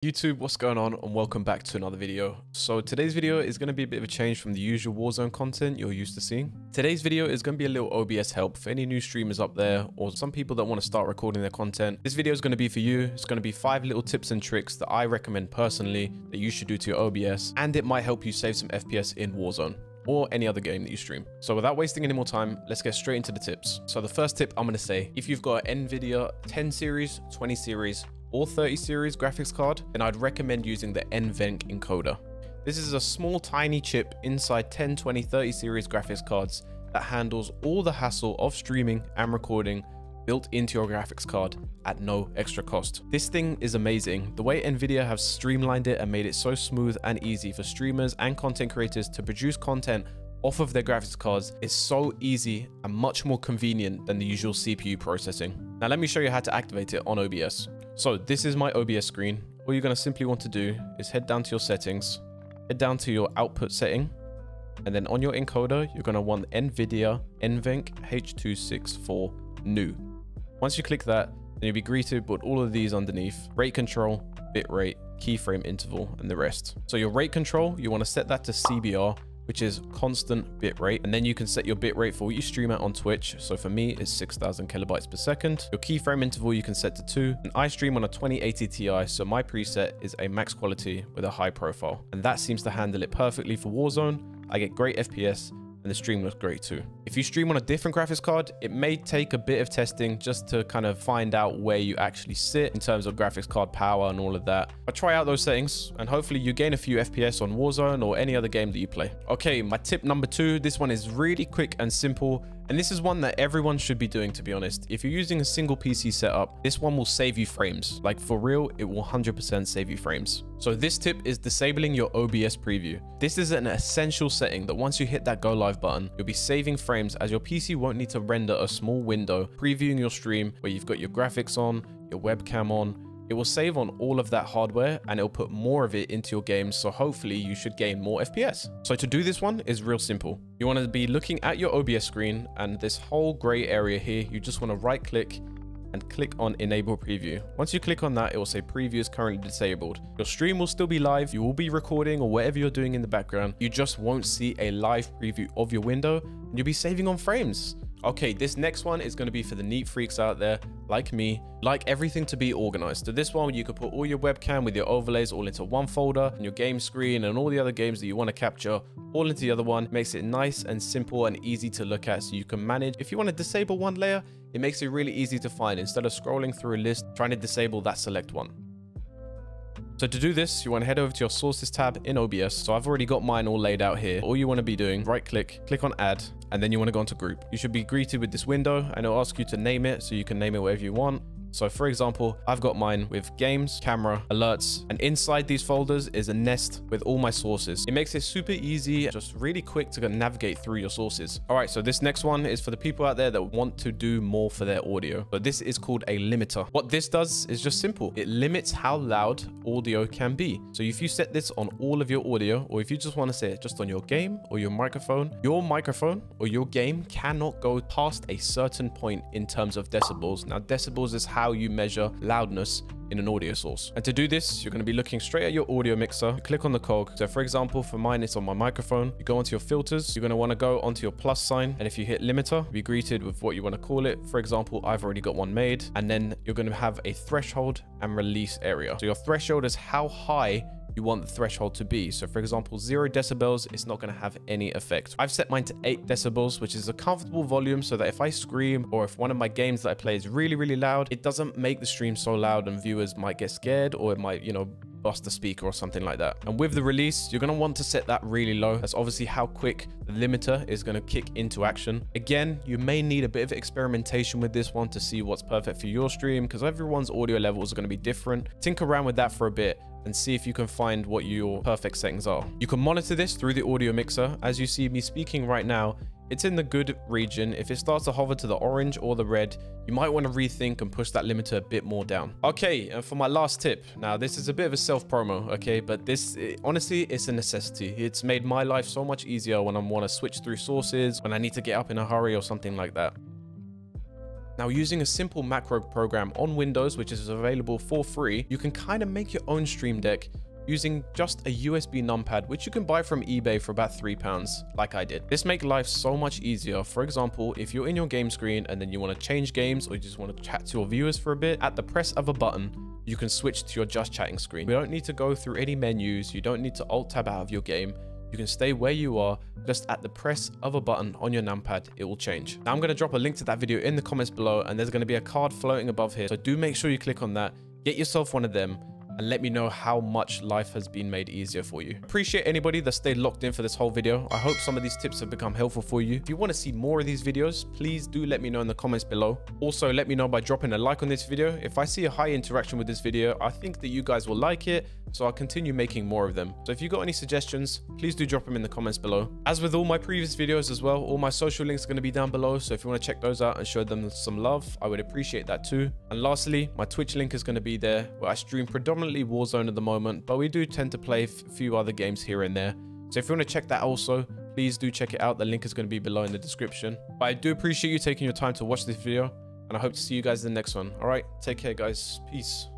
YouTube, what's going on, and welcome back to another video. So today's video is going to be a bit of a change from the usual Warzone content you're used to seeing. Today's video is going to be a little OBS help for any new streamers up there or some people that want to start recording their content. This video is going to be for you. It's going to be 5 little tips and tricks that I recommend personally that you should do to your OBS, and it might help you save some FPS in Warzone or any other game that you stream. So without wasting any more time, let's get straight into the tips. So the first tip I'm going to say, if you've got an Nvidia 10 series, 20 series, or 30 series graphics card, then I'd recommend using the NVC Encoder. This is a small tiny chip inside 10, 20, 30 series graphics cards that handles all the hassle of streaming and recording built into your graphics card at no extra cost. This thing is amazing. The way Nvidia have streamlined it and made it so smooth and easy for streamers and content creators to produce content off of their graphics cards is so easy and much more convenient than the usual CPU processing. Now let me show you how to activate it on OBS. So this is my OBS screen. All you're going to simply want to do is head down to your settings, head down to your output setting, and then on your encoder, you're going to want Nvidia NVC H264 new. Once you click that, then you'll be greeted with all of these underneath: rate control, bitrate, keyframe interval, and the rest. So your rate control, you want to set that to CBR, which is constant bitrate, and then you can set your bitrate for what you stream at on Twitch. So for me, it's 6,000 kilobytes per second. Your keyframe interval you can set to 2, and I stream on a 2080 Ti, so my preset is a max quality with a high profile, and that seems to handle it perfectly for Warzone. I get great FPS, and the stream looks great too. If you stream on a different graphics card, it may take a bit of testing just to kind of find out where you actually sit in terms of graphics card power and all of that. But try out those settings and hopefully you gain a few FPS on Warzone or any other game that you play. Okay, my tip number 2, this one is really quick and simple. And this is one that everyone should be doing, to be honest. If you're using a single PC setup, this one will save you frames. Like for real, it will 100% save you frames. So this tip is disabling your OBS Preview. This is an essential setting that once you hit that go live button, you'll be saving frames as your PC won't need to render a small window previewing your stream where you've got your graphics on, your webcam on. It will save on all of that hardware and it'll put more of it into your games, so hopefully you should gain more FPS. So to do this one is real simple. You want to be looking at your OBS screen, and this whole gray area here, you just want to right click and click on Enable Preview. Once you click on that, it will say Preview is currently disabled. Your stream will still be live, you will be recording or whatever you're doing in the background. You just won't see a live preview of your window and you'll be saving on frames. Okay, this next one is going to be for the neat freaks out there like me, like everything to be organized. So this one, you could put all your webcam with your overlays all into one folder, and your game screen and all the other games that you want to capture all into the other one. Makes it nice and simple and easy to look at, so you can manage. If you want to disable one layer, it makes it really easy to find instead of scrolling through a list trying to disable that select one. So to do this, you want to head over to your sources tab in OBS. So I've already got mine all laid out here. All you want to be doing, right click, click on add, and then you want to go into group. You should be greeted with this window and it'll ask you to name it, so you can name it whatever you want. So for example, I've got mine with games, camera, alerts, and inside these folders is a nest with all my sources. It makes it super easy, just really quick to navigate through your sources. All right, so this next one is for the people out there that want to do more for their audio. But this is called a limiter. What this does is just simple. It limits how loud audio can be. So if you set this on all of your audio, or if you just want to set it just on your game or your microphone or your game cannot go past a certain point in terms of decibels. Now, decibels is how you measure loudness in an audio source. And to do this, you're going to be looking straight at your audio mixer, click on the cog. So for example, for mine, it's on my microphone. You go onto your filters, you're going to want to go onto your plus sign. And if you hit limiter, you'll be greeted with what you want to call it. For example, I've already got one made. And then you're going to have a threshold and release area. So your threshold is how high you want the threshold to be. So for example, 0 decibels, it's not going to have any effect. I've set mine to 8 decibels, which is a comfortable volume, so that if I scream or if one of my games that I play is really, really loud, it doesn't make the stream so loud and viewers might get scared, or it might, you know, bust the speaker or something like that. And with the release, you're going to want to set that really low. That's obviously how quick the limiter is going to kick into action. Again, you may need a bit of experimentation with this one to see what's perfect for your stream, because everyone's audio levels are going to be different. Tinker around with that for a bit and see if you can find what your perfect settings are. You can monitor this through the audio mixer. As you see me speaking right now, it's in the good region. If it starts to hover to the orange or the red, you might want to rethink and push that limiter a bit more down. Okay, and for my last tip, now this is a bit of a self-promo, okay, but this, honestly, it's a necessity. It's made my life so much easier when I want to switch through sources, when I need to get up in a hurry or something like that. Now, using a simple macro program on Windows, which is available for free, you can kind of make your own stream deck using just a USB numpad, which you can buy from eBay for about £3, like I did. This makes life so much easier. For example, if you're in your game screen and then you want to change games, or you just want to chat to your viewers for a bit, at the press of a button, you can switch to your just chatting screen. You don't need to go through any menus. You don't need to alt tab out of your game. You can stay where you are, just at the press of a button on your numpad, it will change. Now, I'm going to drop a link to that video in the comments below, and there's going to be a card floating above here. So do make sure you click on that, get yourself one of them, and let me know how much life has been made easier for you. Appreciate anybody that stayed locked in for this whole video. I hope some of these tips have become helpful for you. If you want to see more of these videos, please do let me know in the comments below. Also, let me know by dropping a like on this video. If I see a high interaction with this video, I think that you guys will like it, so I'll continue making more of them. So if you got any suggestions, please do drop them in the comments below. As with all my previous videos as well, all my social links are going to be down below, so if you want to check those out and show them some love, I would appreciate that too. And lastly, my Twitch link is going to be there, where I stream predominantly Warzone at the moment, but we do tend to play a few other games here and there. So if you want to check that also, please do check it out. The link is going to be below in the description. But I do appreciate you taking your time to watch this video, and I hope to see you guys in the next one. All right, take care guys. Peace.